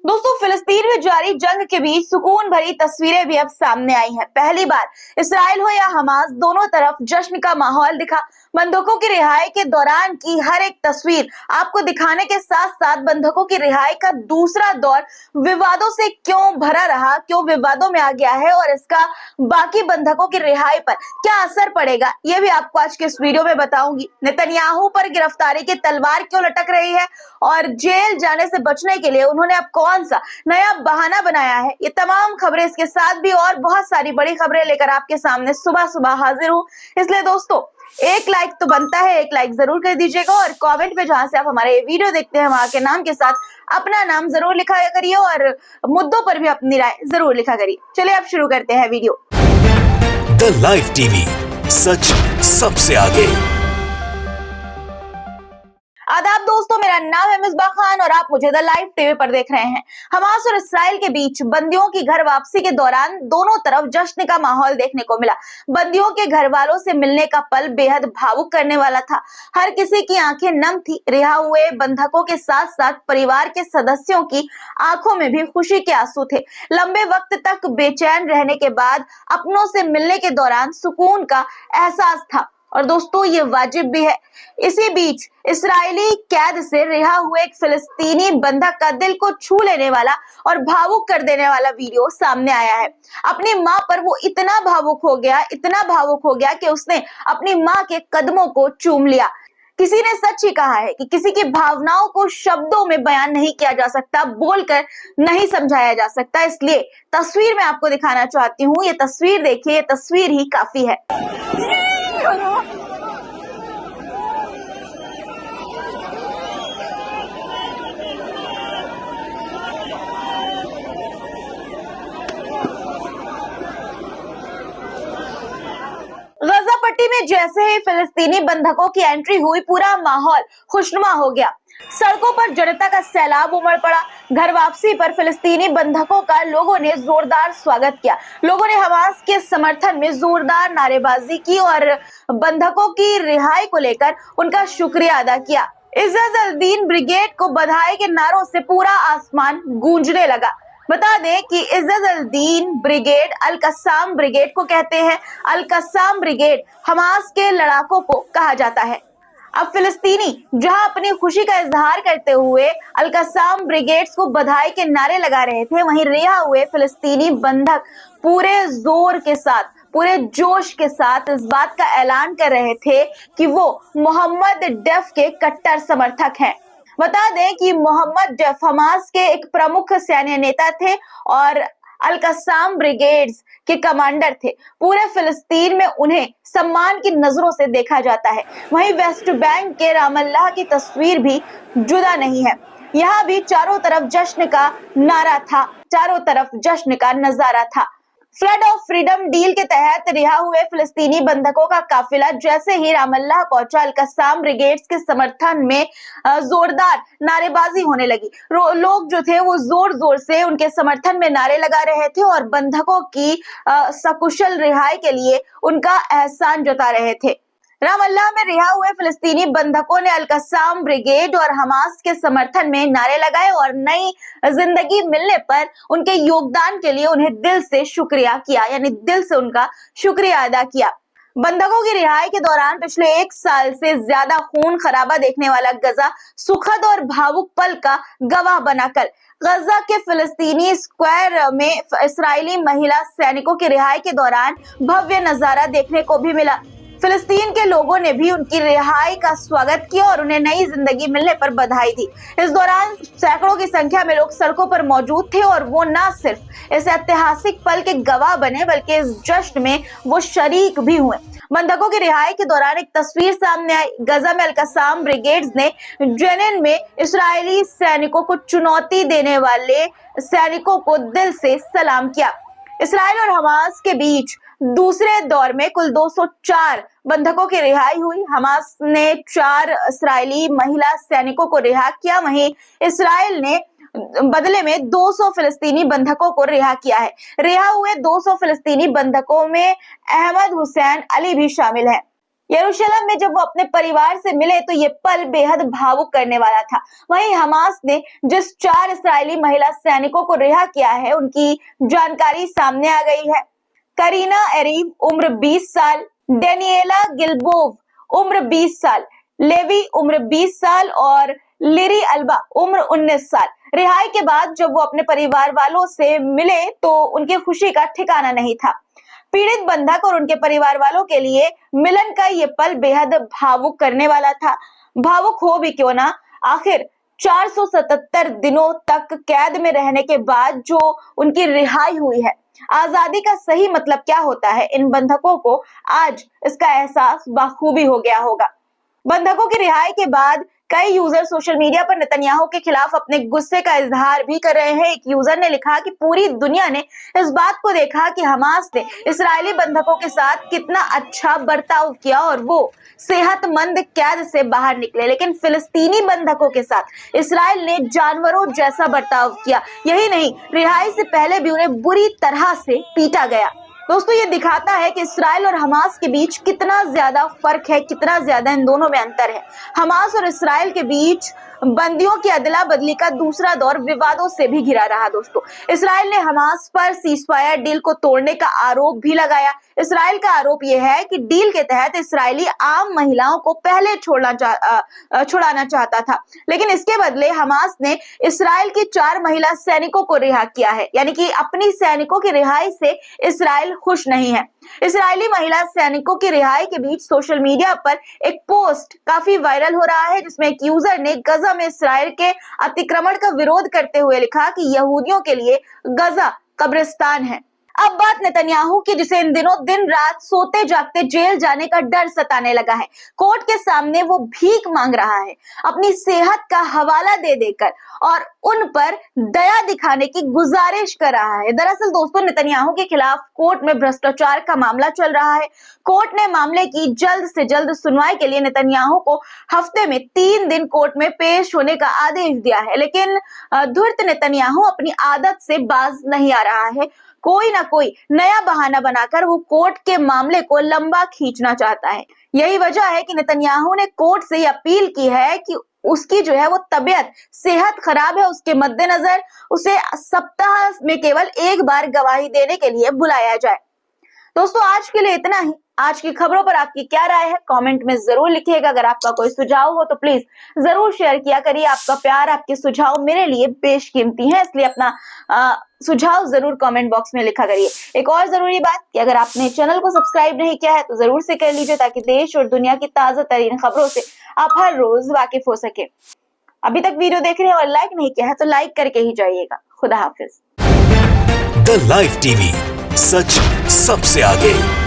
दोस्तों, फिलिस्तीन में जारी जंग के बीच सुकून भरी तस्वीरें भी अब सामने आई हैं। पहली बार इसराइल हो या हमास, दोनों तरफ जश्न का माहौल दिखा। बंधकों की रिहाई के दौरान की हर एक तस्वीर आपको दिखाने के साथ साथ बंधकों की रिहाई का दूसरा दौर विवादों से क्यों भरा रहा, क्यों विवादों में आ गया है और इसका बाकी बंधकों की रिहाई पर क्या असर पड़ेगा, ये भी आपको आज के इस वीडियो में बताऊंगी। नेतन्याहू पर गिरफ्तारी की तलवार क्यों लटक रही है और जेल जाने से बचने के लिए उन्होंने अब कौन सा नया बहाना बनाया है, ये तमाम खबरें, इसके साथ भी और बहुत सारी बड़ी खबरें लेकर आपके सामने सुबह सुबह हाजिर हूँ। इसलिए दोस्तों, एक लाइक तो बनता है, एक लाइक जरूर कर दीजिएगा और कमेंट में जहां से आप हमारे ये वीडियो देखते हैं वहां के नाम के साथ अपना नाम जरूर लिखा करिए और मुद्दों पर भी अपनी राय जरूर लिखा करिए। चलिए अब शुरू करते हैं वीडियो। द लाइव टीवी, सच सबसे आगे। आदाब दोस्तों, मेरा नाम है मिसबा खान और आप मुझे द लाइव टीवी पर देख रहे हैं। हमास और इसराइल के बीच बंदियों की घर वापसी के दौरान दोनों तरफ जश्न का माहौल देखने को मिला। बंदियों के घर वालों से मिलने का पल बेहद भावुक करने वाला था। हर किसी की आंखें नम थी। रिहा हुए बंधकों के साथ साथ परिवार के सदस्यों की आंखों में भी खुशी के आंसू थे। लंबे वक्त तक बेचैन रहने के बाद अपनों से मिलने के दौरान सुकून का एहसास था और दोस्तों, ये वाजिब भी है। इसी बीच इस्राएली कैद से रिहा हुए एक फिलिस्तीनी बंधक का दिल को छू लेने वाला और भावुक कर देने वाला वीडियो सामने आया है। अपनी मां पर वो इतना भावुक हो गया कि उसने अपनी मां के कदमों को चूम लिया। किसी ने सच ही कहा है कि किसी की भावनाओं को शब्दों में बयान नहीं किया जा सकता, बोलकर नहीं समझाया जा सकता। इसलिए तस्वीर मैं आपको दिखाना चाहती हूँ। ये तस्वीर देखिए, ये तस्वीर ही काफी है। गजा पट्टी में जैसे ही फिलिस्तीनी बंधकों की एंट्री हुई, पूरा माहौल खुशनुमा हो गया। सड़कों पर जनता का सैलाब उमड़ पड़ा। घर वापसी पर फिलिस्तीनी बंधकों का लोगों ने जोरदार स्वागत किया। लोगों ने हमास के समर्थन में जोरदार नारेबाजी की और बंधकों की रिहाई को लेकर उनका शुक्रिया अदा किया। इज्जत अल दीन ब्रिगेड को बधाई के नारों से पूरा आसमान गूंजने लगा। बता दें कि इज्जत अल दीन ब्रिगेड अल कस्साम ब्रिगेड को कहते हैं। अल कस्साम ब्रिगेड हमास के लड़ाकों को कहा जाता है। अब फिलिस्तीनी जहां अपनी खुशी का इजहार करते हुए अल कस्साम ब्रिगेड्स को बधाई के नारे लगा रहे थे, वहीं रिहा हुए फिलिस्तीनी बंधक पूरे जोर के साथ, पूरे जोश के साथ इस बात का ऐलान कर रहे थे कि वो मोहम्मद डेफ के कट्टर समर्थक हैं। बता दें कि मोहम्मद डेफ हमास के एक प्रमुख सैन्य नेता थे और अल कस्साम ब्रिगेड्स के कमांडर थे। पूरे फिलिस्तीन में उन्हें सम्मान की नजरों से देखा जाता है। वहीं वेस्ट बैंक के रामल्लाह की तस्वीर भी जुदा नहीं है। यहाँ भी चारों तरफ जश्न का नारा था, चारों तरफ जश्न का नजारा था। फ्लड ऑफ फ्रीडम डील के तहत रिहा हुए फिलिस्तीनी बंधकों का काफिला जैसे ही रामल्लाह पहुंचा, अल कस्साम ब्रिगेड्स के समर्थन में जोरदार नारेबाजी होने लगी। लोग जो थे वो जोर जोर से उनके समर्थन में नारे लगा रहे थे और बंधकों की सकुशल रिहाई के लिए उनका एहसान जता रहे थे। रामल्लाह में रिहा हुए फिलिस्तीनी बंधकों ने अल कस्साम ब्रिगेड और हमास के समर्थन में नारे लगाए और नई जिंदगी मिलने पर उनके योगदान के लिए उन्हें दिल से शुक्रिया किया, यानी दिल से उनका शुक्रिया अदा किया। बंधकों की रिहाई के दौरान पिछले 1 साल से ज्यादा खून खराबा देखने वाला गजा सुखद और भावुक पल का गवाह बनाकर गजा के फिलिस्तीनी स्क्वायर में इसराइली महिला सैनिकों की रिहाई के दौरान भव्य नजारा देखने को भी मिला। फिलिस्तीन के लोगों ने भी उनकी रिहाई का स्वागत किया और उन्हें नई जिंदगी मिलने पर बधाई दी। इस दौरान सैकड़ों की संख्या में लोग सड़कों पर मौजूद थे और वो न सिर्फ इस ऐतिहासिक पल के गवाह बने बल्कि इस जश्न में वो शरीक भी हुए। बंधकों की रिहाई के दौरान एक तस्वीर सामने आई। गजा में अल कस्साम ब्रिगेड्स ने जेनिन में इसराइली सैनिकों को चुनौती देने वाले सैनिकों को दिल से सलाम किया। इसराइल और हमास के बीच दूसरे दौर में कुल 204 बंधकों की रिहाई हुई। हमास ने 4 इसराइली महिला सैनिकों को रिहा किया, वहीं इसराइल ने बदले में 200 फिलिस्तीनी बंधकों को रिहा किया है। रिहा हुए 200 फिलिस्तीनी बंधकों में अहमद हुसैन अली भी शामिल है। यरूशलेम में जब वो अपने परिवार से मिले तो ये पल बेहद भावुक करने वाला था। वहीं हमास ने जिस 4 इस्राएली महिला सैनिकों को रिहा किया है उनकी जानकारी सामने आ गई है। करीना एरीव उम्र 20 साल, डेनिएला गिलबोव उम्र 20 साल, लेवी उम्र 20 साल और लिरी अल्बा उम्र 19 साल। रिहाई के बाद जब वो अपने परिवार वालों से मिले तो उनकी खुशी का ठिकाना नहीं था। पीड़ित बंधक और उनके परिवार वालों के लिए मिलन का ये पल बेहद भावुक करने वाला था। भावुक हो भी क्यों ना, आखिर 477 दिनों तक कैद में रहने के बाद जो उनकी रिहाई हुई है, आजादी का सही मतलब क्या होता है, इन बंधकों को आज इसका एहसास बखूबी हो गया होगा। बंधकों की रिहाई के बाद कई यूजर सोशल मीडिया पर नेतन्याहू के खिलाफ अपने गुस्से का इजहार भी कर रहे हैं। एक यूजर ने लिखा कि पूरी दुनिया ने इस बात को देखा कि हमास ने इस्राएली बंधकों के साथ कितना अच्छा बर्ताव किया और वो सेहतमंद कैद से बाहर निकले, लेकिन फिलिस्तीनी बंधकों के साथ इस्राएल ने जानवरों जैसा बर्ताव किया। यही नहीं, रिहाई से पहले भी उन्हें बुरी तरह से पीटा गया। दोस्तों, ये दिखाता है कि इस्राएल और हमास के बीच कितना ज्यादा फर्क है, कितना ज्यादा इन दोनों में अंतर है। हमास और इस्राएल के बीच बंदियों की अदला बदली का दूसरा दौर विवादों से भी घिरा रहा। दोस्तों, इस्राएल ने हमास पर सीजफायर डील को तोड़ने का आरोप भी लगाया। इस्राएल का आरोप यह है कि डील के तहत इस्राएली आम महिलाओं को पहले छुड़ाना चाहता था, लेकिन इसके बदले हमास ने इस्राएल की 4 महिला सैनिकों को रिहा किया है। यानी कि अपनी सैनिकों की रिहाई से इस्राएल खुश नहीं है। इस्राएली महिला सैनिकों की रिहाई के बीच सोशल मीडिया पर एक पोस्ट काफी वायरल हो रहा है, जिसमें एक यूजर ने गजा में इस्राएल के अतिक्रमण का विरोध करते हुए लिखा कि यहूदियों के लिए गजा कब्रिस्तान है। अब बात नेतन्याहू की, जिसे इन दिनों दिन रात सोते जागते जेल जाने का डर सताने लगा है। कोर्ट के सामने वो भीख मांग रहा है, अपनी सेहत का हवाला दे देकर, और उन पर दया दिखाने की गुजारिश कर रहा है। दरअसल दोस्तों, नेतन्याहू के खिलाफ कोर्ट में भ्रष्टाचार का मामला चल रहा है। कोर्ट ने मामले की जल्द से जल्द सुनवाई के लिए नेतन्याहू को हफ्ते में 3 दिन कोर्ट में पेश होने का आदेश दिया है, लेकिन धूर्त नेतन्याहू अपनी आदत से बाज नहीं आ रहा है। कोई ना कोई नया बहाना बनाकर वो कोर्ट के मामले को लंबा खींचना चाहता है। यही वजह है कि नेतन्याहू ने कोर्ट से अपील की है कि उसकी जो है वो तबीयत, सेहत खराब है, उसके मद्देनजर उसे सप्ताह में केवल 1 बार गवाही देने के लिए बुलाया जाए। दोस्तों, आज के लिए इतना ही। आज की खबरों पर आपकी क्या राय है, कमेंट में जरूर लिखिएगा। अगर आपका कोई सुझाव हो तो प्लीज जरूर शेयर किया करिए। आपका प्यार, आपके सुझाव मेरे लिए बेशकीमती हैं, इसलिए अपना सुझाव जरूर कमेंट बॉक्स में लिखा करिए। एक और जरूरी बात कि अगर आपने चैनल को सब्सक्राइब नहीं किया है तो जरूर से कर लीजिए, ताकि देश और दुनिया की ताजा तरीन खबरों से आप हर रोज वाकिफ हो सके। अभी तक वीडियो देख रहे हैं और लाइक नहीं किया है तो लाइक करके ही जाइएगा। खुदा हाफिज। द लाइव टीवी, सच सबसे आगे।